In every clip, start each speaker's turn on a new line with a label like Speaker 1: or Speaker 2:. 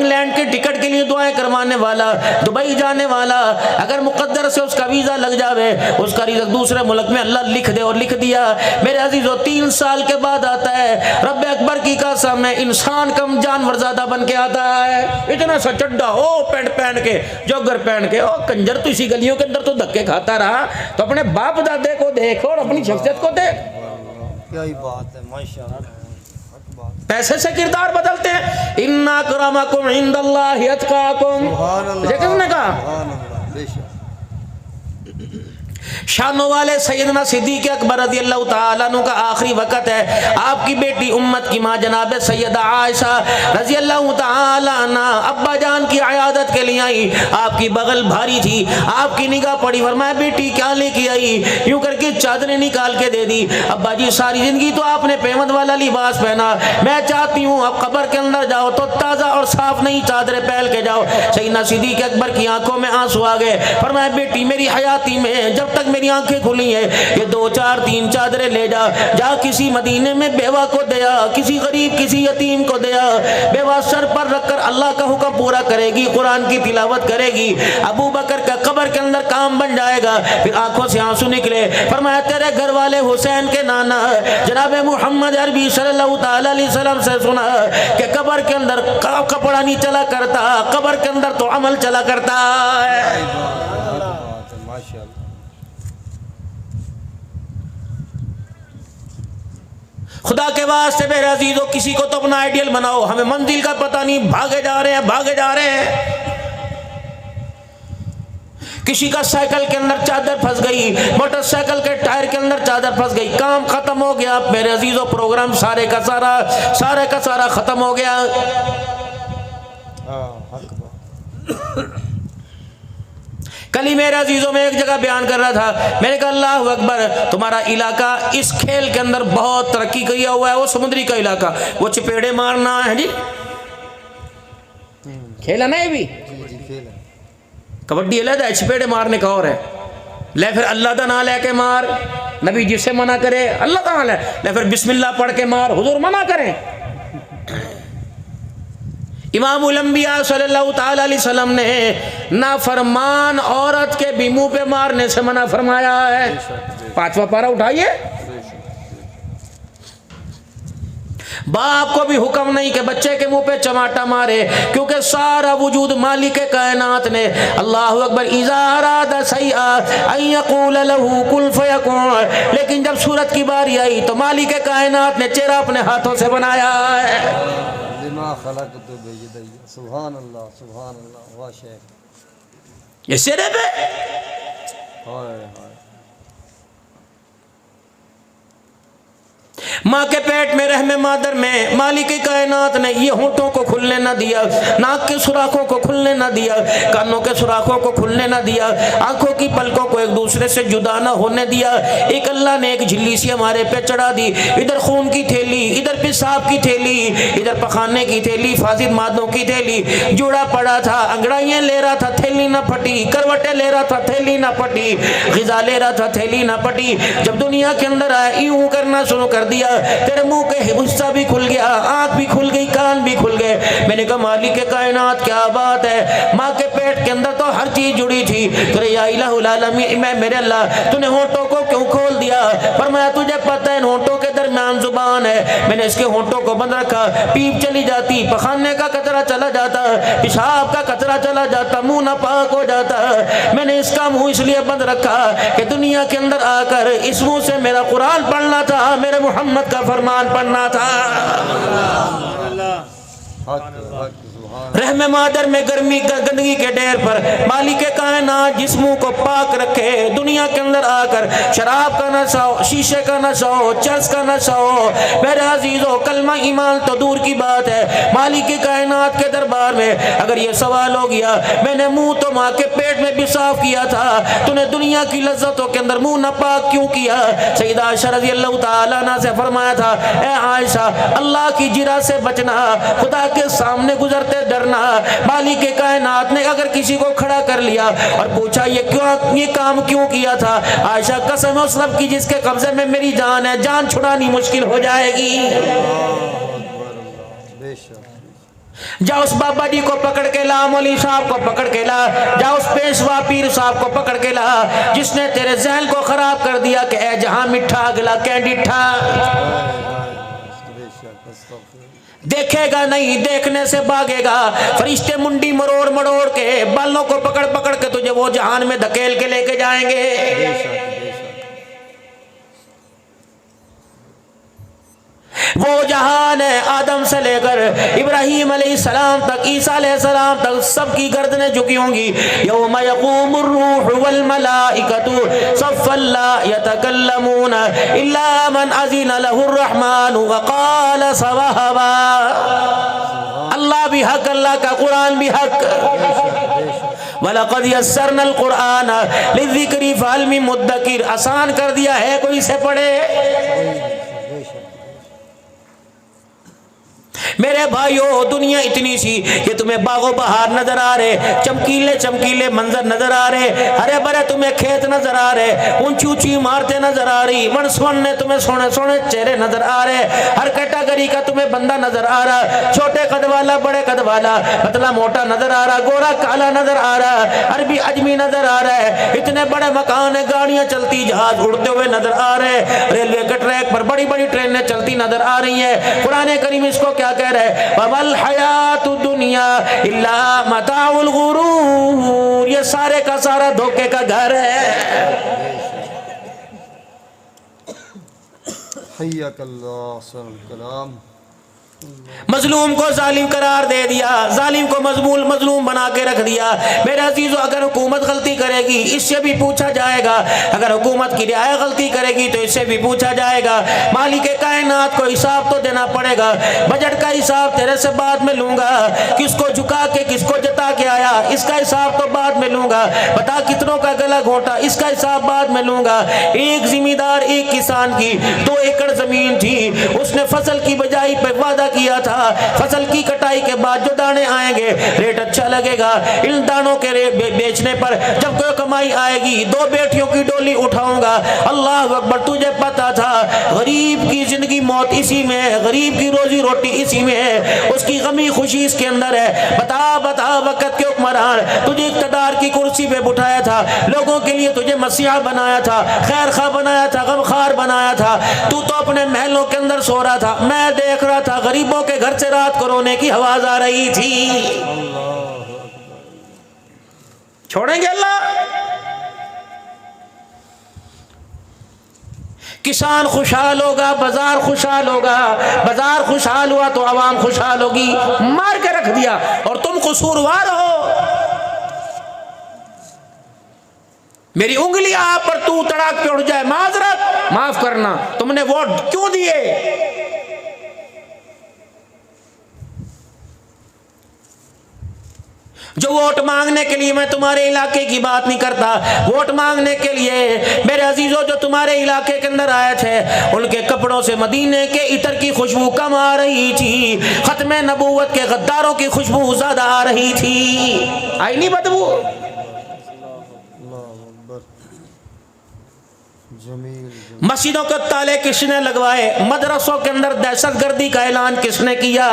Speaker 1: England کی ticket کے لیے دعائیں کروانے والا، دبئی جانے والا، اگر مقدر سے اس کا ویزا لگ جاوے، اس کا رزق دوسرے ملک میں اللہ لکھ دے، اور لکھ دیا میرے عزیزو 3 سال کے بعد آتا ہے، رب اکبر کی قسم ہے انسان کم جانور زیادہ بن کے آتا ہے، اتنا سا چڈا او پینٹ پہن کے، جوگر پہن کے، او کنجر تو اسی گلیوں کے اندر تو دھکے کھاتا رہا، تو اپنے باپ دادے کو دیکھ اور اپنی شخصیت کو دیکھ۔
Speaker 2: کیا ہی بات ہے، ماشاءاللہ،
Speaker 1: پیسے سے کردار بدلتے ہیں۔ ان اکرمکم عند اللہ اتقاکم، یہ کس نے کہا؟
Speaker 2: سبحان اللہ، بے شک۔
Speaker 1: شانوں والے سیدنا صدیق اکبر رضی اللہ تعالیٰ عنہ کا آخری وقت ہے، آپ کی بیٹی امت کی ماں جناب سیدہ عائشہ رضی اللہ تعالیٰ عنہ ابا جان کی عیادت کے لیے آئی، آپ کی بغل بھاری تھی، آپ کی نگاہ پڑی، فرمایا بیٹی کیا لے کے آئی؟ یوں کر کے چادریں نکال کے دے دی۔ ابا جی ساری زندگی تو آپ نے پیوند والا لباس پہنا، میں چاہتی ہوں اب قبر کے اندر جاؤ تو تازہ اور صاف نئی چادریں پہن کے جاؤ۔ سیدنا صدیق اکبر کی آنکھوں میں آنسو آ گئے، فرمایا بیٹی میری حیاتی میں جب تک میری آنکھیں کھلی ہیں یہ 2 4 3 چادریں لے جا، جا کسی مدینے میں بیوہ کو دیا، کسی غریب کسی یتیم کو دیا، بیوہ سر پر رکھ کر اللہ کا حکم پورا کرے گی، قرآن کی تلاوت کرے گی، ابو بکر کا قبر کے اندر کام بن جائے گا۔ پھر آنکھوں سے آنسو نکلے، فرمایا تیرے گھر والے حسین کے نانا جناب محمد عربی صلی اللہ تعالیٰ علیہ وسلم سے سنا کہ قبر کے اندر کپڑا نہیں چلا کرتا، قبر کے اندر تو عمل چلا کرتا ہے۔
Speaker 2: ماشاءاللہ۔
Speaker 1: خدا کے واسطے میرے عزیزو کسی کو تو اپنا آئیڈیل بناؤ، ہمیں منزل کا پتہ نہیں، بھاگے جا رہے ہیں بھاگے جا رہے ہیں۔ کسی کا سائیکل کے اندر چادر پھنس گئی، موٹر سائیکل کے ٹائر کے اندر چادر پھنس گئی، کام ختم ہو گیا میرے عزیزو، پروگرام سارے کا سارا ختم ہو گیا۔ کل ہی میرے عزیزوں میں ایک جگہ بیان کر رہا تھا، میں نے کہا اللہ اکبر، تمہارا علاقہ اس کھیل کے اندر بہت ترقی کیا ہوا ہے، وہ سمندری کا علاقہ، وہ چپیڑے مارنا ہے جی، کھیلا نا یہ بھی، کبڈی علیحدہ ہے، چپیڑے مارنے کا اور ہے، لے پھر اللہ دا نام لے کے مار، نبی جس سے منع کرے اللہ دا نام لے پھر بسم اللہ پڑھ کے مار، حضور منع کریں۔ امام الانبیاء صلی اللہ تعالیٰ علیہ وسلم نے نافرمان عورت کے بھی منہ پہ مارنے سے منع فرمایا ہے۔ 5واں پارہ اٹھائیے۔ باپ کو بھی حکم نہیں کہ بچے کے منہ پہ چماٹا مارے، کیونکہ سارا وجود مالک کائنات نے اللہ اکبر اذا اراد شیئا ان یقول له کن فیکون، لیکن جب صورت کی باری آئی تو مالک کائنات نے چہرہ اپنے ہاتھوں سے بنایا ہے۔
Speaker 2: لما خلقت بیدی، سبحان اللہ سبحان اللہ، واہ شیخ،
Speaker 1: یہ چہرے پہ
Speaker 2: ہائے ہائے،
Speaker 1: ماں کے پیٹ میں رحم مادر میں مالک کائنات نے یہ ہونٹوں کو کھلنے نہ دیا، ناک کے سوراخوں کو کھلنے نہ دیا، کانوں کے سوراخوں کو کھلنے نہ دیا، آنکھوں کی پلکوں کو ایک دوسرے سے جدا نہ ہونے دیا۔ ایک اللہ نے ایک جھلی سی ہمارے پہ چڑھا دی، ادھر خون کی تھیلی، ادھر پیشاب کی تھیلی، ادھر پخانے کی تھیلی، فاسد مادوں کی تھیلی، جوڑا پڑا تھا، انگڑائیاں لے رہا تھا تھیلی نہ پھٹی، کروٹیں لے رہا تھا تھیلی نہ پھٹی، غذا لے رہا تھا تھیلی نہ پھٹی۔ جب دنیا کے اندر آئے یوں کرنا شروع کر دیا، تیرے منہ کے حصہ بھی کھل گیا، آنکھ بھی کھل گئی، کان بھی کھل گئے۔ میں نے کہا مالک کائنات کیا بات ہے، ماں کے پیٹ کے اندر تو ہر چیز جڑی تھی، تو یا الہ العالمین، میں میرے اللہ تو نے ہونٹوں کو کیوں کھول دیا؟ فرمایا تجھے پتہ ہے ان ہونٹوں کے درمیان زبان ہے، میں نے اس کے ہونٹوں کو بند رکھا، پیپ چلی جاتی، پخانے کا کچرا چلا جاتا، پیشاب کا کچرا چلا جاتا، منہ ناپاک ہو جاتا، میں نے اس کا منہ اس لیے بند رکھا کہ دنیا کے اندر آ کر اس منہ سے میرا قرآن پڑھنا تھا، میرے محمد کا فرمان پڑھنا تھا۔ رحم مادر میں گرمی گندگی کے ڈیر پر مالک کائنات جسموں کو پاک رکھے، دنیا کے اندر آ کر شراب کا نشہ ہو، شیشے کا نشہ ہو، چرس کا نشہ ہو، میرے عزیزو کلمہ ایمان تو دور کی بات ہے، مالک کائنات کے دربار میں اگر یہ سوال ہو گیا میں نے منہ تو ماں کے پیٹ میں بھی صاف کیا تھا، تو نے دنیا کی لذتوں کے اندر منہ ناپاک کیوں کیا؟ سیدہ عائشہ رضی اللہ تعالیٰ عنہ سے فرمایا تھا، اے عائشہ اللہ کی جرا سے بچنا، خدا کے سامنے گزرتے ڈرنا۔ مالک کائنات نے اگر کسی کو کھڑا کر لیا اور پوچھا یہ کام کیوں کیا تھا، عائشہ قسم اس رب کی جس کے قبضے میں میری جان ہے، جان چھڑانی مشکل ہو جائے گی۔ جا اس بابا جی کو پکڑ کے لا، مولوی صاحب کو پکڑ کے لا، جا اس پیشوا پیر صاحب کو پکڑ کے لا جس نے تیرے ذہن کو خراب کر دیا کہ اے جہاں مٹھا اگلا کینڈیٹھا، دیکھے گا نہیں، دیکھنے سے بھاگے گا، فرشتے منڈی مروڑ مروڑ کے بالوں کو پکڑ پکڑ کے تجھے وہ جہان میں دھکیل کے لے کے جائیں گے۔ وہ جہان ہے آدم سے لے کر ابراہیم علیہ السلام تک، عیسیٰ علیہ السلام تک، سب کی گردنیں جھکی ہوں گی۔ یوم یقوم الروح والملائکۃ صفا لا یتکلمون الا من اذن له الرحمن وقال صوابا۔ اللہ بھی حق، اللہ کا قرآن بھی حق۔ وَلَقَدْ يَسَّرْنَا الْقُرْآنَ لِلذِّكْرِ فَهَلْ مِن مُدَّكِرٍ، آسان کر دیا ہے، کوئی سے پڑھے۔ میرے بھائیو دنیا اتنی سی کہ تمہیں باغ و بہار نظر آ رہے، چمکیلے چمکیلے منظر نظر آ رہے، ہرے بھرے تمہیں کھیت نظر آ رہے، اونچی اونچی عمارتیں نظر آ رہی، منسونے تمہیں سونے سونے چہرے نظر آ رہے، ہر کیٹاگری کا تمہیں بندہ نظر آ رہا، چھوٹے قد والا، بڑے قد والا، پتلا موٹا نظر آ رہا، گورا کالا نظر آ رہا، عربی عجمی نظر آ رہا ہے، اتنے بڑے مکان ہیں، گاڑیاں چلتی، جہاز اڑتے ہوئے نظر آ رہے، ریلوے کے ٹریک پر بڑی بڑی ٹرینیں چلتی نظر آ رہی ہیں۔ قرآن کریم اس کو کیا کہہ رہے ہیں؟ وَمَا الْحَيَاةُ الدُّنْيَا إِلَّا مَتَاعُ الْغُرُورِ، یہ سارے کا سارا دھوکے کا گھر ہے۔
Speaker 2: حیاک اللہ صلی الکلام۔
Speaker 1: مظلوم کو ظالم قرار دے دیا، ظالم کو مظلوم بنا کے رکھ دیا۔ میرے عزیزو اگر حکومت غلطی کرے گی اس سے بھی پوچھا جائے گا، اگر حکومت کی رعایا غلطی کرے گی تو اس سے بھی پوچھا جائے گا۔ مالک کائنات کو حساب تو دینا پڑے گا، بجٹ کا حساب تیرے سے بعد میں لوں گا، کس کو جھکا کے کس کو جتا کے آیا اس کا حساب تو بعد میں لوں گا، بتا کتنوں کا گلا گھونٹا اس کا حساب بعد میں لوں گا۔ ایک ذمہ دار، ایک کسان کی 2 ایکڑ زمین تھی، اس نے فصل کی بجائی پہ وعدہ کیا تھا فصل کی کٹائی کے بعد جو دانے آئیں گے ریٹ اچھا لگے گا، ان دانوں کے بیچنے پر جب کوئی کمائی آئے گی 2 بیٹیوں کی ڈولی اٹھاؤں گا۔ اللہ اکبر، تجھے پتا تھا غریب کی زندگی موت اسی میں ہے، غریب کی روزی روٹی اسی میں ہے، اس کی غمی خوشی اس کے اندر ہے۔ بتا وقت کے حکمران، تجھے اقتدار کی کرسی پہ بٹھایا تھا، لوگوں کے لیے تجھے مسیحا بنایا تھا، خیر خواہ بنایا تھا، غمخوار بنایا تھا، تو اپنے محلوں کے اندر سو رہا تھا، میں دیکھ رہا تھا غریبوں کے گھر سے رات کو رونے کی آواز آ رہی تھی۔ چھوڑیں گے اللہ؟ کسان خوشحال ہوگا، بازار خوشحال ہوگا، بازار خوشحال ہوا تو عوام خوشحال ہوگی، مار کے رکھ دیا اور تم قصوروار ہو۔ میری انگلی آپ پر تو تڑاک پہ اڑ جائے، معذرت، معاف کرنا، تم نے ووٹ کیوں دیے؟ جو ووٹ مانگنے کے لیے، میں تمہارے علاقے کی بات نہیں کرتا، ووٹ مانگنے کے لیے میرے عزیزوں جو تمہارے علاقے کے اندر آئے تھے ان کے کپڑوں سے مدینے کے عطر کی خوشبو کم آ رہی تھی، ختم نبوت کے غداروں کی خوشبو زیادہ آ رہی تھی۔ آئی نہیں بدبو؟ مسجدوں کے تالے کس نے لگوائے؟ مدرسوں کے اندر دہشت گردی کا اعلان کس نے کیا؟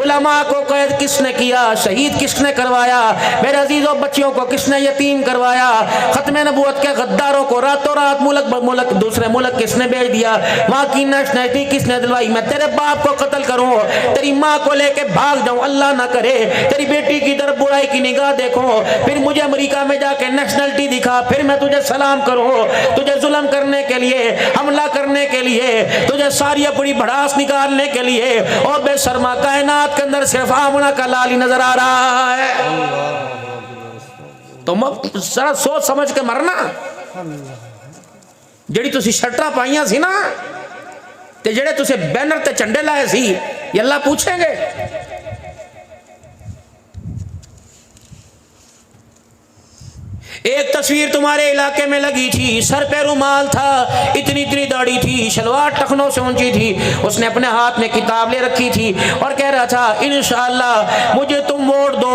Speaker 1: علماء کو قید کس نے کیا؟ شہید کس نے کروایا؟ میرے عزیزوں بچیوں کو کس نے یتیم کروایا؟ ختم نبوت کے غداروں کو راتوں رات ملک دوسرے ملک کس نے بھیج دیا؟ وہاں کی نیشنلٹی کس نے دلوائی؟ میں تیرے باپ کو قتل کروں، تیری ماں کو لے کے بھاگ جاؤں، اللہ نہ کرے تیری بیٹی کی طرف برائی کی نگاہ دیکھوں، پھر مجھے امریکہ میں جا کے نیشنلٹی دکھا، پھر میں تجھے سلام کروں، تجھے ظلم کرنے کے لیے، حملہ کرنے کے لیے، تجھے ساری اپنی بڑاس نکالنے کے لیے، اور بے شرما کائنات کے اندر صرف آمنہ کا لال ہی نظر آ رہا ہے۔ تم ذرا سوچ سمجھ کے مرنا۔ جڑی تسی شرٹاں پائیاں سی نا تے جڑے تسے بینر تے چنڈے لائے سی، یہ اللہ پوچھیں گے۔ ایک تصویر تمہارے علاقے میں لگی تھی، سر پہ رومال تھا، اتنی داڑھی تھی، شلوار ٹخنوں سے اونچی تھی، اس نے اپنے ہاتھ میں کتاب لے رکھی تھی اور کہہ رہا تھا انشاءاللہ مجھے تم ووٹ دو،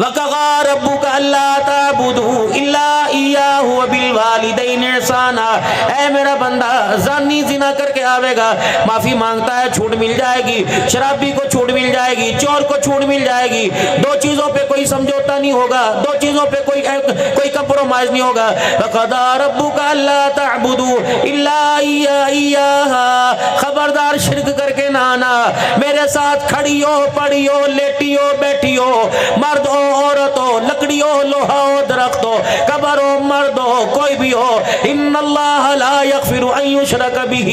Speaker 1: وَقَضَىٰ رَبُّكَ أَلَّا تَعْبُدُوا إِلَّا إِيَّاهُ وَبِالْوَالِدَيْنِ إِحْسَانًا. اے میرا بندہ زانی زنا کر کے آوے گا, معافی مانگتا ہے, چھوٹ مل جائے گی. شرابی کو چھوٹ مل جائے گی, چور کو چھوٹ مل جائے گی. دو چیزوں پہ کوئی سمجھوتا نہیں ہوگا, دو چیزوں پہ کوئی کمپرومائز نہیں ہوگا. وَقَضَىٰ رَبُّكَ أَلَّا تَعْبُدُوا إِلَّا إِيَّاهُ. خبردار شرک کر کے نہ آنا. میرے ساتھ کھڑی ہو, پڑی ہو, لیٹی ہو, بیٹھی ہو, مرد ہو, عورت ہو, لکڑی ہو, لوہا ہو, درخت ہو, قبر ہو, مرد ہو, کوئی بھی ہو. ان اللہ لا یغفر ان یشرک بہ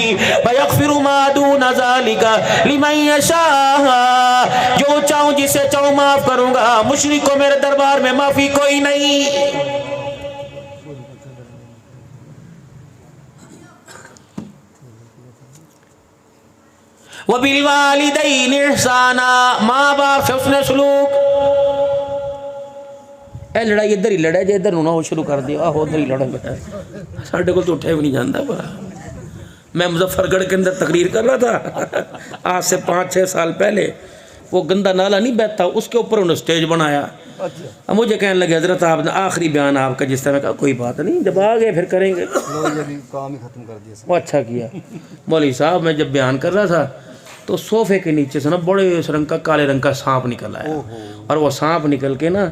Speaker 1: ویغفر ما دون ذلک لمن یشاء. جو چاہوں جسے چاہوں معاف کروں گا, مشرک کو میرے دربار میں معافی کوئی نہیں. وَبِالْوَالِدَيْنِ إِحْسَانًا. ماں باپ سے اس نے سلوک. اے لڑائی ادھر ہی لڑے جے, ادھر نہ ہو شروع کر دیا, آہو ادھر ہی لڑے بیٹھا. ساڑھے کو تو اٹھے بھی نہیں جانتا پڑا. میں مظفر گڑھ کے اندر تقریر کر رہا تھا آج سے 5-6 سال پہلے. وہ گندا نالا نہیں بہتا, اس کے اوپر انہوں نے سٹیج بنایا. اب مجھے کہنے لگے حضرت آپ نے آخری بیان آپ کا, جس طرح میں کہا کوئی بات نہیں, جب آ گئے پھر کریں گے.
Speaker 2: کام ہی ختم کر دیا.
Speaker 1: وہ اچھا کیا. مولوی صاحب میں جب بیان کر رہا تھا تو صوفے کے نیچے سے نا بڑے اس رنگ کا کالے رنگ کا سانپ نکل آیا, اور وہ سانپ نکل کے نا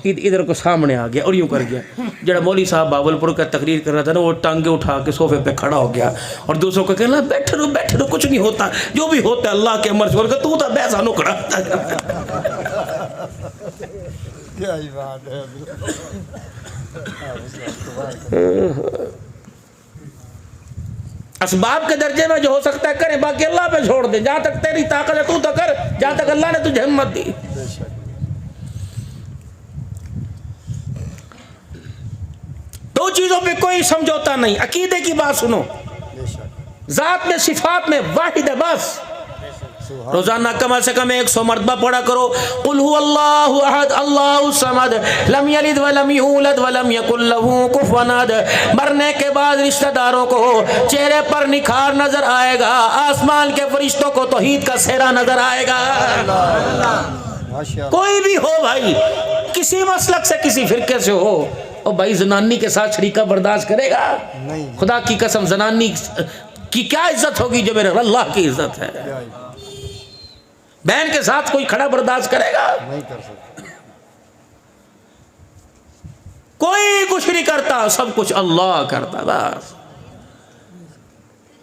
Speaker 1: ادھر کو سامنے آ گیا اور یوں کر گیا. جڑا مولوی صاحب باولپور کا تقریر کر رہا تھا نا, وہ ٹانگے اٹھا کے صوفے پہ کھڑا ہو گیا اور دوسروں کو کہنا بیٹھے رہو, کچھ نہیں ہوتا, جو بھی ہوتا ہے اللہ کے امر سے. اور کہ تو بیسا نو کھڑا.
Speaker 2: کیا ہی بات ہے.
Speaker 1: اسباب کے درجے میں جو ہو سکتا ہے کریں, باقی اللہ پہ چھوڑ دیں. جہاں تک تیری طاقت ہے تو کر, جہاں تک اللہ نے تجھے ہمت دی. دو چیزوں پہ کوئی سمجھوتا نہیں. عقیدے کی بات سنو, ذات میں صفات میں واحد ہے بس. روزانہ کم سے کم 100 مرتبہ پڑھا کرو قل هو اللہ احد اللہ الصمد لم یلد ولم یولد ولم یکن له کفوا احد. مرنے کے بعد رشتہ داروں کو چہرے پر نکھار نظر آئے گا, آسمان کے فرشتوں کو توحید کا سہرا نظر آئے گا. کوئی بھی ہو بھائی, کسی مسلک سے, کسی فرقے سے ہو, اور بھائی زنانی کے ساتھ شریکہ برداشت کرے گا؟ خدا کی قسم زنانی کی کیا عزت ہوگی جو میرے اللہ کی عزت ہے. بہن کے ساتھ کوئی کھڑا برداشت کرے گا؟
Speaker 2: نہیں کر سکتا.
Speaker 1: کوئی کچھ نہیں کرتا, سب کچھ اللہ کرتا. بس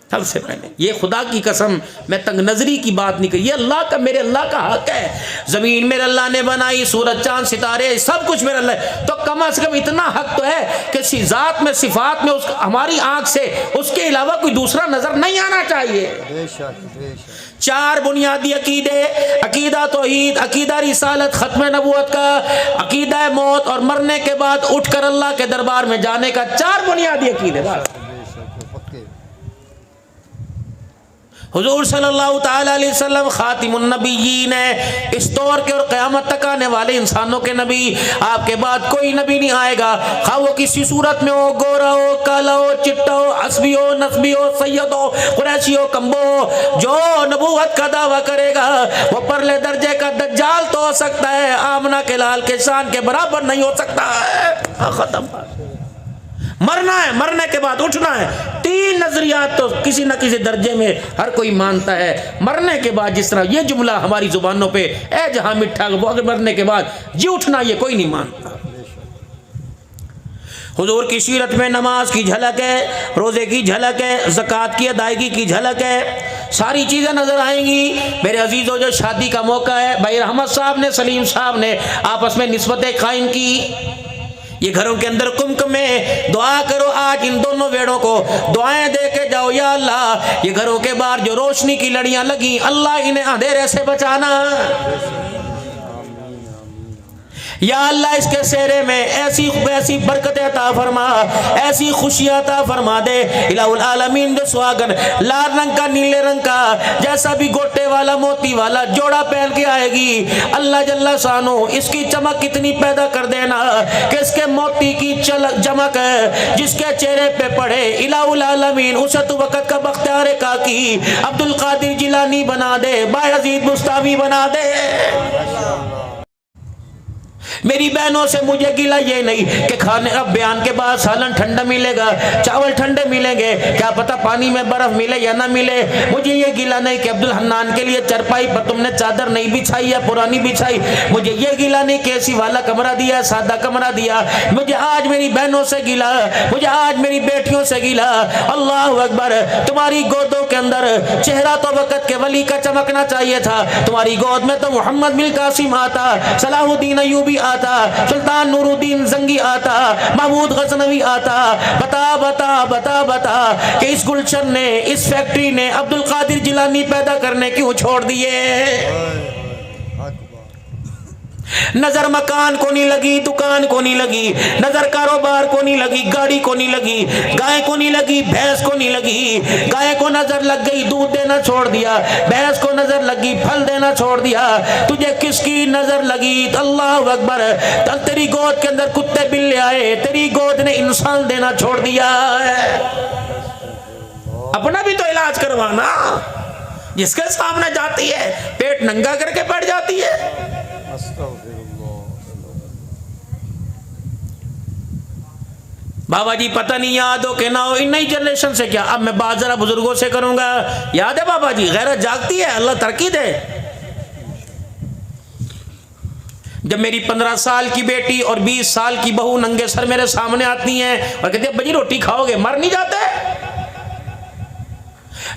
Speaker 1: سب سے پہلے یہ خدا کی قسم میں تنگ نظری کی بات نہیں کری, یہ اللہ کا, میرے اللہ کا حق ہے. زمین میرے اللہ نے بنائی, سورج چاند ستارے سب کچھ میرے اللہ, تو کم از کم اتنا حق تو ہے کہ ذات میں صفات میں ہماری آنکھ سے اس کے علاوہ کوئی دوسرا نظر نہیں آنا چاہیے.
Speaker 2: بے شک, بے شک.
Speaker 1: 4 بنیادی عقیدے, عقیدہ توحید, عقیدہ رسالت, ختم نبوت کا, عقیدہ موت اور مرنے کے بعد اٹھ کر اللہ کے دربار میں جانے کا. 4 بنیادی عقیدے. حضور صلی اللہ تعالی علیہ وسلم خاتم النبیین ہے, اس دور کے اور قیامت تک آنے والے انسانوں کے نبی. آپ کے بعد کوئی نبی نہیں آئے گا, خواہ وہ کسی صورت میں ہو, گورا ہو, کالا ہو, چٹا ہو, حسبی ہو, نسبی ہو, سید ہو, قریشی ہو, کمبو ہو. جو نبوت کا دعویٰ کرے گا وہ پرلے درجے کا دجال تو ہو سکتا ہے, آمنہ کے لال کے شان کے برابر نہیں ہو سکتا ہے. ختم. مرنا ہے, مرنے کے بعد اٹھنا ہے. 3 نظریات تو کسی نہ کسی درجے میں ہر کوئی مانتا ہے. مرنے کے بعد جس طرح یہ جملہ ہماری زبانوں پہ اے جہاں مٹھا, وہ اگر مرنے کے بعد جی اٹھنا, یہ کوئی نہیں مانتا. حضور کی سیرت میں نماز کی جھلک ہے, روزے کی جھلک ہے, زکوٰۃ کی ادائیگی کی جھلک ہے, ساری چیزیں نظر آئیں گی. میرے عزیزوں, جو شادی کا موقع ہے, بھائی رحمت صاحب نے, سلیم صاحب نے آپس میں نسبتیں قائم کی. یہ گھروں کے اندر کمکم میں دعا کرو, آج ان دونوں بیڑوں کو دعائیں دے کے جاؤ, یا اللہ یہ گھروں کے باہر جو روشنی کی لڑیاں لگیں, اللہ انہیں اندھیرے سے بچانا. یا اللہ اس کے سہرے میں ایسی برکتیں عطا فرما، ایسی خوشیاں عطا فرما دے الہ العالمین۔ جو سواگن لال رنگ کا، نیلے رنگ کا، جیسا بھی گوٹے والا موتی والا جوڑا پہن کے آئے گی، اللہ جل شانو اس کی چمک اتنی پیدا کر دینا کہ اس کے موتی کی چمک جس کے چہرے پہ پڑے الہ العالمین اسے تو وقت کا بختیار کاکی عبد القادر جیلانی بنا دے، بایزید بستامی بنا دے۔ میری بہنوں سے مجھے گلا یہ نہیں کہ کھانے اب بیان کے بعد سالن ٹھنڈا ملے گا، چاول ٹھنڈے ملیں گے، کیا پتہ پانی میں برف ملے یا نہ ملے۔ مجھے یہ گلا نہیں کہ عبدالحنان کے لیے چرپائی پر تم نے چادر نہیں بچھائی یا پرانی بچھائی۔ مجھے یہ گلا نہیں کہ ایسی والا کمرہ دیا، سادہ کمرہ دیا۔ مجھے آج میری بہنوں سے گلا، مجھے آج میری بیٹیوں سے گلا۔ اللہ اکبر، تمہاری گودوں کے اندر چہرہ تو وقت کے ولی کا چمکنا چاہیے تھا، تمہاری گود میں تو محمد بن قاسم آتا، صلاح الدین ایوبی آتا، سلطان نور الدین زنگی آتا، محمود غزنوی آتا۔ بتا بتا بتا بتا کہ اس گلشن نے، اس فیکٹری نے عبد القادر جیلانی پیدا کرنے کیوں چھوڑ دیے؟ نظر مکان کو نہیں لگی، دکان کو نہیں لگی، نظر کاروبار کو نہیں لگی، گاڑی کو نہیں لگی، گائے کو نہیں لگی، بھینس کو نہیں لگی۔ گائے کو نظر لگ گئی، دودھ دینا چھوڑ دیا، بھینس کو نظر لگی، پھل دینا چھوڑ دیا۔ تجھے کس کی نظر لگی؟ اللہ اکبر، تیری گود کے اندر کتے بلے آئے، تیری گود نے انسان دینا چھوڑ دیا۔ اپنا بھی تو علاج کروانا، جس کے سامنے جاتی ہے پیٹ ننگا کر کے بیٹھ جاتی ہے۔ بابا جی پتہ نہیں یاد ہو کہ نہ ہو، ان نئی جنریشن سے کیا، اب میں بات ذرا بزرگوں سے کروں گا۔ یاد ہے بابا جی؟ غیرت جاگتی ہے، اللہ ترقی دے۔ جب میری 15 سال کی بیٹی اور 20 سال کی بہو ننگے سر میرے سامنے آتی ہیں اور کہتے ہیں ابا جی روٹی کھاؤ گے، مر نہیں جاتے؟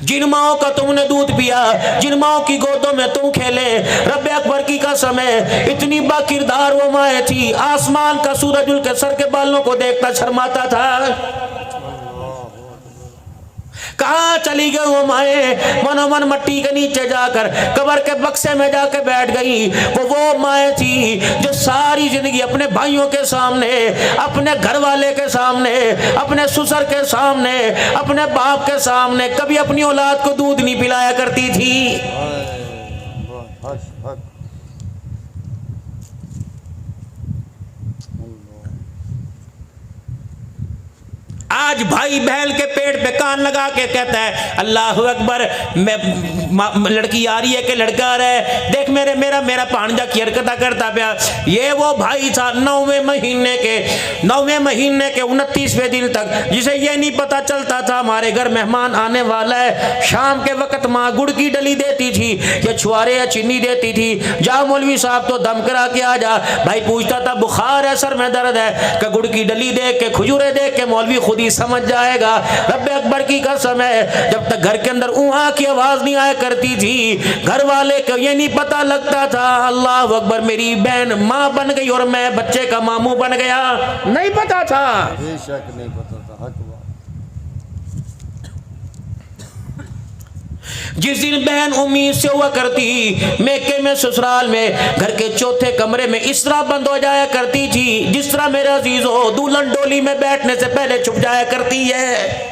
Speaker 1: جن ماؤں کا تم نے دودھ پیا، جن ماؤں کی گودوں میں تم کھیلے، رب اکبر کی قسم ہے اتنی با کردار وہ مائیں تھی، آسمان کا سورج ان کے سر کے بالوں کو دیکھتا شرماتا تھا۔ کہاں چلی گئی وہ مائیں؟ من و من مٹی کے نیچے جا کر قبر کے بکسے میں جا کے بیٹھ گئی۔ وہ مائیں تھی جو ساری زندگی اپنے بھائیوں کے سامنے، اپنے گھر والے کے سامنے، اپنے سسر کے سامنے، اپنے باپ کے سامنے کبھی اپنی اولاد کو دودھ نہیں پلایا کرتی تھی۔ آج بھائی بہن کے پیٹ پہ کان لگا کے کہتا ہے اللہ اکبر، لڑکی آ رہی ہے کہ لڑکا آ رہا ہے، دیکھ میرا پانجا کی حرکتہ کرتا پیا۔ یہ وہ بھائی تھا 9ویں مہینے کے 29ویں دن تک، جسے یہ نہیں پتا چلتا تھا ہمارے گھر مہمان آنے والا ہے۔ شام کے وقت ماں گڑ کی ڈلی دیتی تھی یا چھوارے یا چینی دیتی تھی، جا مولوی صاحب تو دم کرا کے آ جا۔ بھائی پوچھتا تھا بخار ہے، سر میں درد ہے، کہ گڑ کی ڈلی دیکھ کے، کھجورے دیکھ کے مولوی خود ہی سمجھ جائے گا۔ رب اکبر کی قسم ہے جب تک گھر کے اندر اوہا کی آواز نہیں آیا کرتی تھی، گھر والے کو یہ نہیں پتا لگتا تھا اللہ اکبر میری بہن ماں بن گئی اور میں بچے کا ماموں بن گیا، نہیں پتا تھا،
Speaker 2: بے شک نہیں پتا تھا۔ حق بات۔
Speaker 1: جس دن بہن امید سے ہوا کرتی میکے میں سسرال میں گھر کے چوتھے کمرے میں اس طرح بند ہو جایا کرتی تھی جس طرح میرے عزیزو دلہن ڈولی میں بیٹھنے سے پہلے چھپ جایا کرتی ہے۔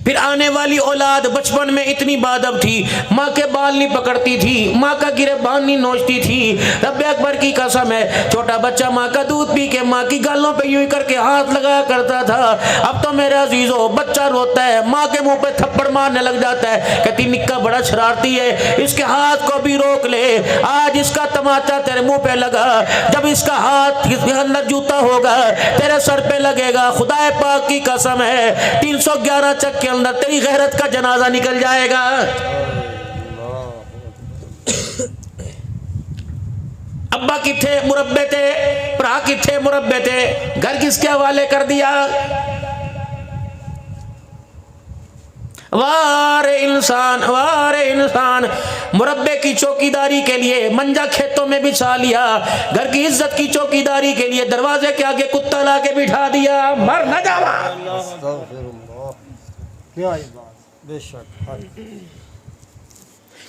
Speaker 1: پھر آنے والی اولاد بچپن میں اتنی بادب تھی، ماں کے بال نہیں پکڑتی تھی، ماں کا گریبان نہیں نوچتی تھی۔ رب اکبر کی قسم ہے چھوٹا بچہ ماں کا دودھ پی کے ماں کی گالوں پہ یوں کر کے ہاتھ لگایا کرتا تھا۔ اب تو میرے عزیزو بچہ روتا ہے ماں کے منہ پہ تھپڑ مارنے لگ جاتا ہے، کہتی نکا بڑا شرارتی ہے، اس کے ہاتھ کو بھی روک لے، آج اس کا تماچا تیرے منہ پہ لگا، جب اس کا ہاتھ کے اندر جوتا ہوگا تیرے سر پہ لگے گا، خدا پاک کی قسم ہے 311 چک کے اندر تیری غیرت کا جنازہ نکل جائے گا۔ ابا کتھے مربے تھے، پرا کتھے مربے تھے، گھر کس کے حوالے کر دیا۔ وارے انسان مربے کی چوکیداری کے لیے منجا کھیتوں میں بچھا لیا، گھر کی عزت کی چوکیداری کے لیے دروازے کے آگے کتا لا کے بٹھا دیا، مر نہ جاوا۔
Speaker 2: استغفر اللہ، کیا بات، بے شک۔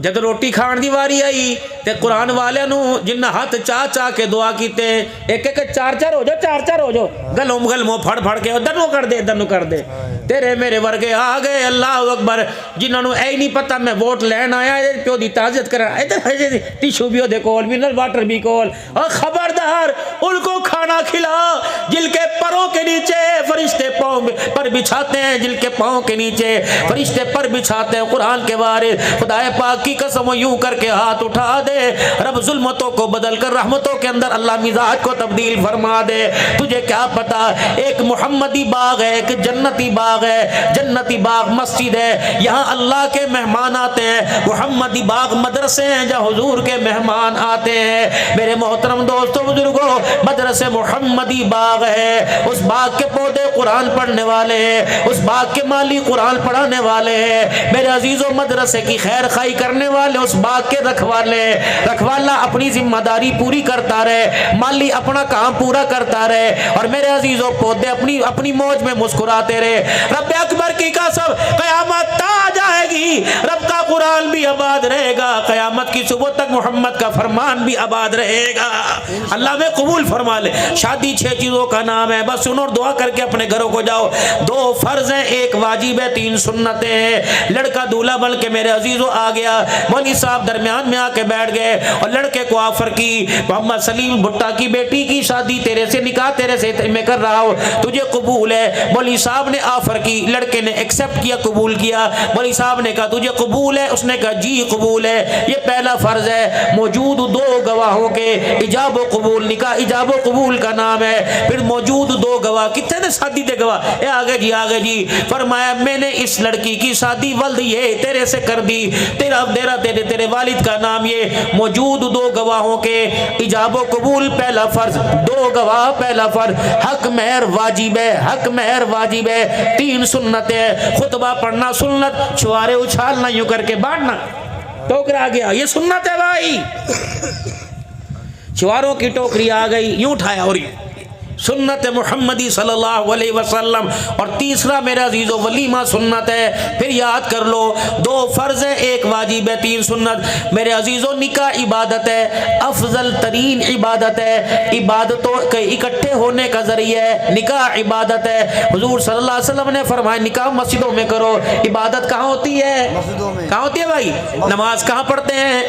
Speaker 1: جد روٹی کھان دی واری آئی تے قرآن والے نو جنہ ہاتھ چاہ چاہ کے دعا کیتے ایک ایک چار چار ہو جاؤ گلوں پھڑ پھڑ کے ادھر نو کر دے تیرے میرے ورگے آ گئے اللہ اکبر جنہوں نے اے نہیں پتا میں ووٹ لین آیا پیو دی تعزیت کرا ادھر ٹیشو بھی دے کول منرل واٹر بھی کول اور خبردار ان کو کھانا کھلا جل کے پروں کے نیچے فرشتے پاؤں پر بچھاتے ہیں جل کے پاؤں کے نیچے فرشتے پر بچھاتے ہیں قرآن کے وارث خدا پاک کی قسم یوں کر کے ہاتھ اٹھا دے رب ظلمتوں کو بدل کر رحمتوں کے اندر اللہ مزاج کو تبدیل فرما دے تجھے کیا پتا ایک محمدی باغ ہے ایک جنتی باغ ہے جنتی باغ مسجد ہے یہاں اللہ کے مہمان آتے ہیں محمدی باغ مدرسے ہیں جہاں حضور کے مہمان آتے ہیں میرے محترم دوستوں بزرگوں مدرسے محمدی باغ ہے اس باغ کے پودے قرآن پڑھنے والے ہیں اس باغ کے مالی قرآن پڑھانے والے ہیں میرے عزیزوں مدرسے کی خیر خائی کرنے والے اس باغ کے رکھوالا اپنی ذمہ داری پوری کرتا رہے مالی اپنا کام پورا کرتا رہے اور میرے عزیزوں پودے اپنی موج میں مسکراتے رہے رب اکبر کی قسم قیامت آ جائے گی رب کا قرآن بھی آباد رہے گا قیامت کی صبح تک محمد کا فرمان بھی آباد رہے گا اللہ میں قبول فرما لے شادی 6 چیزوں کا نام ہے بس سنو اور دعا کر کے اپنے گھروں کو جاؤ 2 فرض ہیں 1 واجب ہے 3 سنتیں ہیں لڑکا دولہا بن کے میرے عزیزوں آ گیا مولوی صاحب درمیان میں آ کے بیٹھ گئے اور لڑکے کو آفر کی محمد سلیم بھٹا کی بیٹی کی شادی تیرے سے نکاح تیرے سے میں کر رہا ہوں تجھے قبول ہے مولوی صاحب نے آفر کی لڑکے نے ایکسپٹ کیا قبول کیا مولوی صاحب نے کہا تجھے قبول ہے اس نے کہا جی قبول ہے یہ پہلا فرض ہے موجود 2 گواہوں کے ایجاب و قبول نکاح ایجاب و قبول کا نام ہے پھر موجود 2 گواہ کتنے نے شادی دے گواہ اے آگے جی فرمایا میں نے اس لڑکی کی شادی ولد یہ تیرے سے کر دی تیرے والد کا نام یہ موجود 2 گواہوں کے ایجاب و قبول پہلا فرض 2 گواہ پہلا فرض حق مہر واجب ہے 3 سنتیں خطبہ پڑھنا سنت چھوارے اچھالنا یوں کر کے بانٹنا ٹوکرا آ گیا یہ سنت ہے بھائی چھواروں کی ٹوکری آ گئی یوں اٹھایا اور سنت محمدی صلی اللہ علیہ وسلم اور تیسرا میرا عزیز و ولیمہ سنت ہے پھر یاد کر لو 2 فرض ہے 1 واجب ہے 3 سنت میرے عزیز و نکاح عبادت ہے افضل ترین عبادت ہے عبادتوں کے اکٹھے ہونے کا ذریعہ ہے نکاح عبادت ہے حضور صلی اللہ علیہ وسلم نے فرمایا نکاح مسجدوں میں کرو عبادت کہاں ہوتی ہے کہاں ہوتی ہے بھائی نماز کہاں پڑھتے ہیں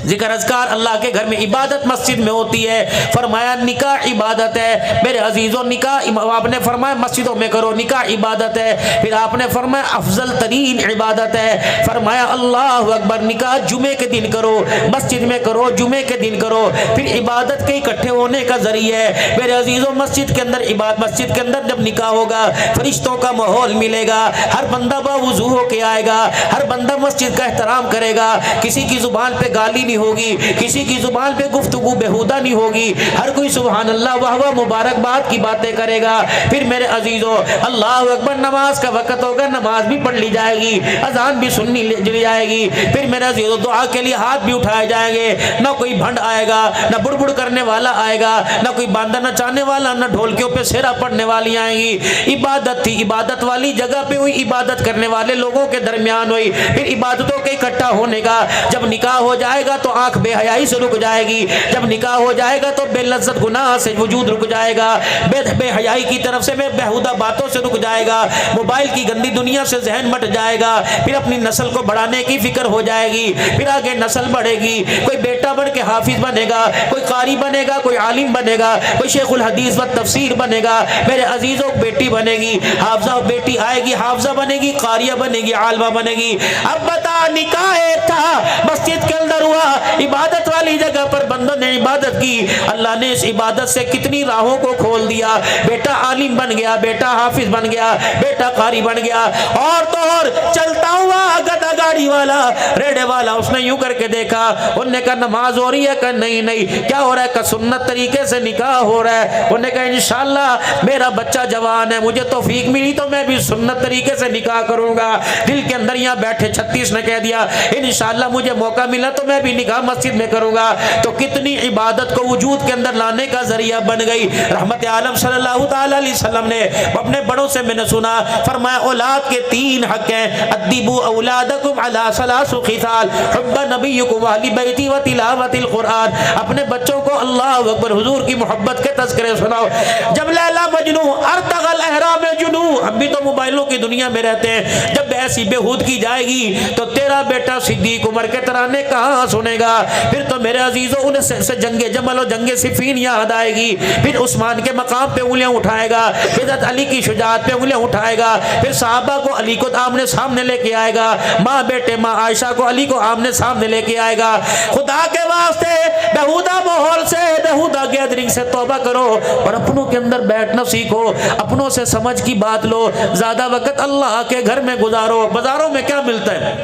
Speaker 1: ذکر اذکار اللہ کے گھر میں عبادت مسجد میں ہوتی ہے فرمایا نکاح عبادت ہے میرے عزیزوں نکاح آپ نے فرمایا مسجدوں میں کرو نکاح عبادت ہے پھر آپ نے فرمایا افضل ترین عبادت ہے فرمایا اللہ اکبر نکاح جمعے کے دن کرو مسجد میں کرو جمعے کے دن کرو پھر عبادت کے اکٹھے ہونے کا ذریعہ ہے میرے عزیزوں مسجد کے اندر جب نکاح ہوگا فرشتوں کا ماحول ملے گا ہر بندہ باوضو ہو کے آئے گا ہر بندہ مسجد کا احترام کرے گا کسی کی زبان پہ گالی نہیں ہوگی کسی کی زبان پہ گفتگو بیہودہ نہیں ہوگی ہر کوئی سبحان اللہ واہ مبارکباد کی باتیں کرے گا پھر میرے عزیزوں اللہ اکبر نماز کا وقت ہوگا نماز بھی پڑھ لی جائے گی اذان بھی سننی جائے گی پھر میرے عزیزوں دعا کے لیے ہاتھ بھی اٹھائے جائیں گے نہ کوئی بھنڈ آئے گا نہ بڑ بڑ کرنے والا آئے گا نہ کوئی باندھا نچانے والا نہ ڈھولکیوں پہ سیرا پڑھنے والی آئیں گی عبادت تھی عبادت والی جگہ پہ ہوئی عبادت کرنے والے لوگوں کے درمیان ہوئی پھر عبادتوں کے اکٹھا ہونے کا جب نکاح ہو جائے گا تو آنکھ بے حیائی سے رک جائے گی جب نکاح ہو جائے گا تو بے لذت گناہ سے وجود رک جائے گا بے حیائی کی طرف سے بےہودہ باتوں سے رک جائے گا موبائل کی گندی دنیا سے ذہن مٹ جائے گا پھر اپنی نسل کو بڑھانے کی فکر ہو جائے گی پھر آگے نسل بڑھے گی کوئی بیٹا بن کے حافظ بنے گا کوئی قاری بنے گا کوئی عالم بنے گا کوئی شیخ الحدیث و تفسیر بنے گا میرے عزیزوں بیٹی بنے گی حافظہ بیٹی آئے گی حافظہ بنے گی قاریہ بنے گی عالمہ بنے گی اب بتا نکاح تھا مسجد کے اندر ہوا عبادت والی جگہ پر بندوں نے عبادت کی اللہ نے اس عبادت سے کتنی راہوں کو کھول دیا بیٹا عالم بن گیا بیٹا حافظ بن گیا بیٹا قاری بن گیا اور تو اور چلتا ہوا گدا گاڑی والا ریڑے والا اس نے یوں کر کے دیکھا، انہوں نے کہا نماز ہو رہی ہے؟ کہ نہیں نہیں۔ کیا ہو رہا ہے؟ کہ سنت طریقے سے نکاح ہو رہا ہے۔ انہوں نے کہا انشاءاللہ میرا بچہ جوان ہے، مجھے توفیق ملی تو میں بھی سنت طریقے سے نکاح کروں گا۔ دل کے اندر یہاں بیٹھے 36 نے کہہ دیا انشاءاللہ مجھے موقع ملا تو میں بھی نکاح مسجد میں کروں گا۔ تو کتنی عبادت کو وجود کے اندر لانے کا ذریعہ بن گئی۔ رحمت عالم صلی اللہ تعالیٰ علیہ وسلم نے اپنے بڑوں سے میں نے سنا، فرمایا اولاد کے 3 حق ہیں، ادبوا اولادکم علی 3 خصال، حب نبیکم اہل بیتی و تلاوت القرآن۔ اپنے بچوں کو اللہ اکبر حضور کی محبت کے تذکرے سناؤ۔ جب لیلا مجنو ارتغل احرام جنو، ہم بھی تو موبائلوں کی دنیا میں رہتے ہیں، جب ایسی بےہود کی جائے گی تو تیرا بیٹا صدیق عمر کے ترانے کہاں سنے گا؟ پھر تو میرے عزیزوں ان سے جنگ جمل و جنگ صفین یاد آئے گی، پھر عثمان کے مقام پہ انگلیاں اٹھائے گا، پھر حضرت علی کی شجاعت پہ انگلیاں اٹھائے گا، پھر صحابہ کو علی کو آمنے سامنے لے کے آئے گا، ماں بیٹے ماں عائشہ کو علی کو آمنے سامنے لے کے آئے گا۔ خدا کے واسطے بہودہ ماحول سے، بہودہ گیدرنگ سے توبہ کرو اور اپنوں کے اندر بیٹھنا سیکھو، اپنوں سے سمجھ کی بات لو، زیادہ وقت اللہ کے گھر میں گزارو۔ بازاروں میں کیا ملتا ہے؟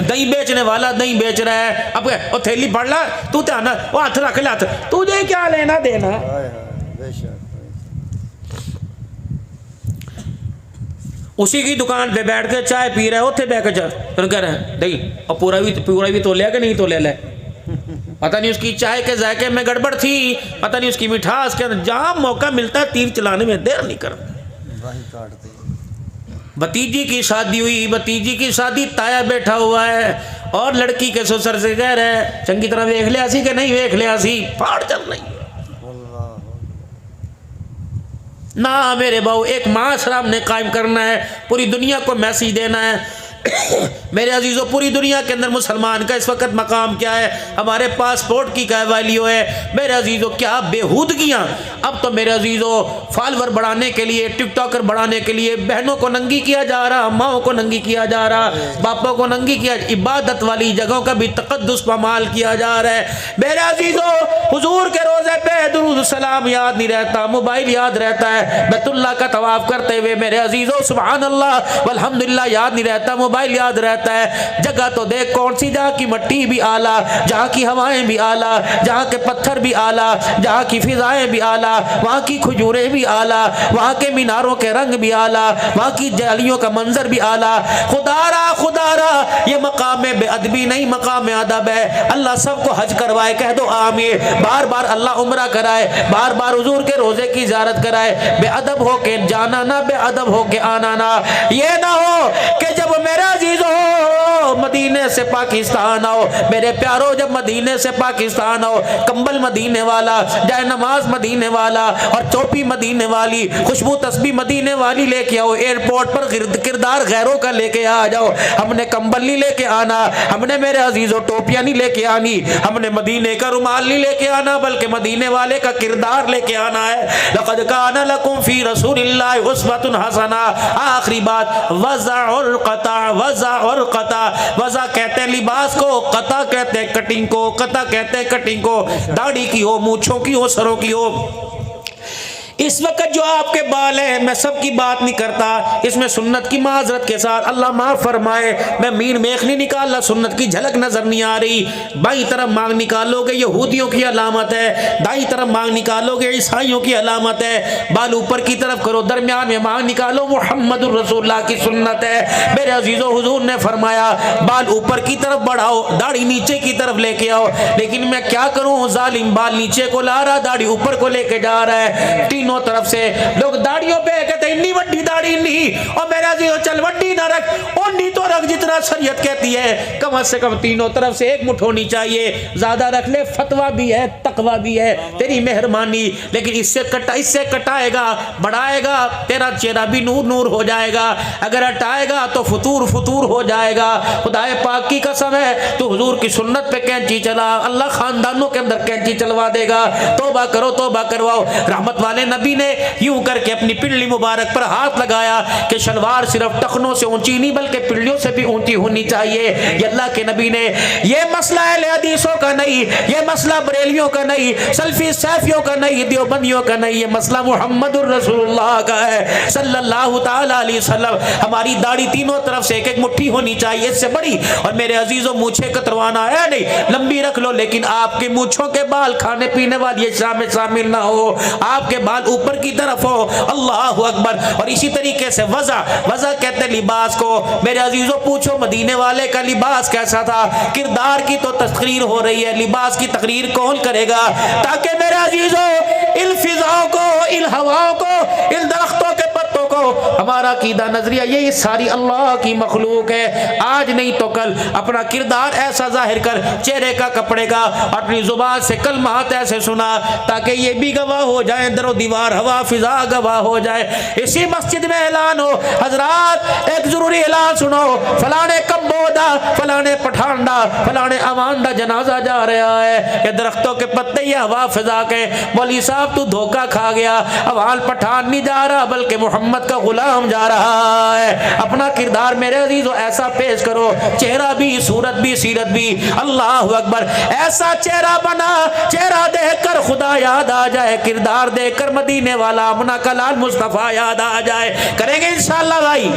Speaker 1: دہی بیچنے والا دہی بیچ رہا ہے، اب وہ تھیلی پڑ لا تو آنا، وہ ہاتھ رکھ لے، ہاتھ تجھے کیا لینا دینا؟
Speaker 2: بے شک۔
Speaker 1: اسی کی دکان پہ بیٹھ کے چائے پی رہے ہوتے بہ کے چل کہہ رہے ہیں دہی، اور پورا بھی تو لیا کہ نہیں تو لے لے، پتہ نہیں اس کی چائے کے ذائقے میں گڑبڑ تھی، پتہ نہیں اس کی مٹھاس کے اندر، جہاں موقع ملتا ہے تیر چلانے میں دیر نہیں کرتا۔
Speaker 2: وہی کاٹتے ہیں۔
Speaker 1: بھتیجی کی شادی ہوئی، بھتیجی کی شادی، تایا بیٹھا ہوا ہے اور لڑکی کے سسر سے کہہ رہے ہیں چنگی طرح دیکھ لیا سی کہ نہیں دیکھ لیا سی، پھاڑ چل رہی ہے۔
Speaker 2: اللہ
Speaker 1: نہ میرے بہو، ایک معاشرہ ہم نے قائم کرنا ہے، پوری دنیا کو میسیج دینا ہے۔ میرے عزیزوں پوری دنیا کے اندر مسلمان کا اس وقت مقام کیا ہے؟ ہمارے پاسپورٹ کی کیا ویلیو ہے؟ میرے عزیزوں کیا بےہودگیاں! اب تو میرے عزیزوں فالوور بڑھانے کے لیے، ٹک ٹاکر بڑھانے کے لیے بہنوں کو ننگی کیا جا رہا، ماؤں کو ننگی کیا جا رہا، باپوں کو ننگی کیا، عبادت والی جگہوں کا بھی تقدس پامال کیا جا رہا ہے۔ میرے عزیزوں حضور کے روزے پہ درود السلام یاد نہیں رہتا، موبائل یاد رہتا ہے، بیت اللہ کا طواف کرتے ہوئے میرے عزیزوں سبحان اللہ والحمدللہ یاد نہیں رہتا، موبائل یاد رہتا ہے۔ جگہ تو دیکھ کون سی، جہاں کی مٹی بھی اعلیٰ، جہاں کی ہوائیں بھی اعلیٰ، جہاں کے پتھر بھی اعلیٰ، جہاں کی فضائیں بھی اعلیٰ، وہاں کی کھجوریں بھی اعلیٰ، وہاں کے میناروں کے رنگ بھی اعلیٰ، وہاں کی جالیوں کا منظر بھی اعلیٰ۔ خدا را یہ مقام بے ادبی نہیں، مقام ادب ہے۔ اللہ سب کو حج کروائے، کہہ دو آمین۔ بار بار اللہ عمرہ کرائے، بار بار حضور کے روزے کی زیارت کرائے، بے ادب ہو کے جانا نہ، بے ادب ہو کے آنا نہ۔ یہ نہ ہو کہ جب میرا عزیزو مدینے سے پاکستان آؤ، میرے پیارو جب مدینے سے پاکستان آؤ، کمبل مدینے والا، جائے نماز مدینے والا اور ٹوپی مدینے والی، خوشبو تسبیح مدینے والی لے کے آؤ۔ ایئرپورٹ پر کردار غیروں کا لے کے آ جاؤ۔ ہم نے کمبل نہیں لے کے آنا، ہم نے میرے عزیزو ٹوپیاں نہیں لے کے آنی، ہم نے مدینے کا رومال نہیں لے کے آنا، بلکہ مدینے والے کا کردار لے کے آنا ہے۔ لقد کان لکم فی رسول اللہ اسوۃ حسنہ۔ آخری بات، وضع القطع، وضع القطع، وضع کہتے ہیں لباس کو، قطع کہتے ہیں کٹنگ کو، قطع کہتے ہیں کٹنگ کو، داڑھی کی ہو، مونچھوں کی ہو، سروں کی ہو۔ اس وقت جو آپ کے بال ہیں، میں سب کی بات نہیں کرتا، اس میں سنت کی معذرت کے ساتھ اللہ معاف فرمائے، میں میر میخ نہیں نکال رہا، سنت کی جھلک نظر نہیں آ رہی۔ بائیں طرف مانگ نکالو گے یہودیوں کی علامت ہے، دائیں طرف مانگ نکالو گے عیسائیوں کی علامت ہے۔ بال اوپر کی طرف کرو، درمیان میں مانگ نکالو، محمد الرسول اللہ کی سنت ہے۔ میرے عزیزو حضور نے فرمایا بال اوپر کی طرف بڑھاؤ، داڑھی نیچے کی طرف لے کے آؤ، لیکن میں کیا کروں، ظالم بال نیچے کو لا رہا، داڑھی اوپر کو لے کے جا رہا ہے۔ تینوں طرف سے لوگ داڑھیوں پہ کہتے ہیں انی وڈی داڑھی نہیں، اور میرا عزیزو چل وڈی نہ رکھ، اونی تو رکھ جتنا شریعت کہتی ہے، کم از کم تینوں طرف سے ایک مٹھ ہونی چاہیے، زیادہ رکھ لے فتویٰ بھی ہے، تقویٰ بھی ہے، تیری مہربانی، لیکن اس سے کٹائے گا، بڑھائے گا، تیرا چہرہ بھی نور نور ہو جائے گا، اگر ہٹائے گا تو فطور فطور ہو جائے گا۔ خدا پاک کی قسم ہے تو حضور کی سنت پہ کینچی چلا، اللہ خاندانوں کے اندر کینچی چلوا دے گا۔ توبہ کرو، توبہ کرواؤ۔ رحمت والے نبی نے یوں کر کے اپنی پنڈلی مبارک پر ہاتھ لگایا کہ شلوار صرف ٹخنوں سے اونچی نہیں بلکہ پنڈلیوں سے بھی اونچی ہونی چاہیے۔ یہ اللہ کے نبی نے، یہ مسئلہ اہل حدیثوں کا نہیں، یہ مسئلہ بریلیوں کا کا نہیں, سلفی سیفیوں کا نہیں, دیوبندیوں کا نہیں, یہ مسئلہ محمد الرسول کا ہے صلی اللہ تعالی علیہ وسلم. ہماری داڑھی تینوں طرف سے ایک ایک مٹھی ہونی چاہیے, اس سے بڑی. اور میرے عزیزوں مونچھیں کتروانا ہے نہیں, لمبی رکھ لو, لیکن آپ کے مونچھوں کے بال کھانے پینے والی اشیاء میں شامل نہ ہو, آپ کے بال اوپر کی طرف ہو. اللہ اکبر. اور اسی طریقے سے وضع کہتے ہیں لباس کو. میرے عزیزوں پوچھو مدینے والے کا لباس کیسا تھا؟ کردار کی تو تقریر ہو رہی ہے, لباس کی تقریر کون کرے گا؟ تاکہ میرے عزیزوں ان فضاؤں کو, ان ہواؤں کو, ان درختوں کے پتوں کو, ہمارا عقیدہ نظریہ یہ ساری اللہ کی مخلوق ہے. آج نہیں تو کل اپنا کردار ایسا ظاہر کر, چہرے کا کپڑے کا, اپنی زبان سے کلمات ایسے سنا تاکہ یہ بھی گواہ ہو جائیں, در و دیوار ہوا فضا گواہ ہو جائے. اسی مسجد میں اعلان ہو, حضرات ایک ضروری اعلان سنو, فلانے کمبودا, فلانے پٹھانڈا, فلانے امانڈا جنازہ جا رہا ہے. یہ درختوں کے پتے, یہ ہوا فضا کے. مولوی صاحب تو دھوکہ کھا گیا, اوال پٹھان نہیں جا رہا بلکہ محمد کا غلام جا رہا ہے. اپنا کردار میرے عزیزو ایسا پیش کرو, چہرہ بھی, صورت بھی, سیرت بھی. اللہ اکبر. ایسا چہرہ بنا, چہرہ دیکھ کر خدا یاد آ جائے, کردار دیکھ کر مدینے والا اپنا کلال مصطفیٰ یاد آ جائے. کریں گے انشاءاللہ بھائی.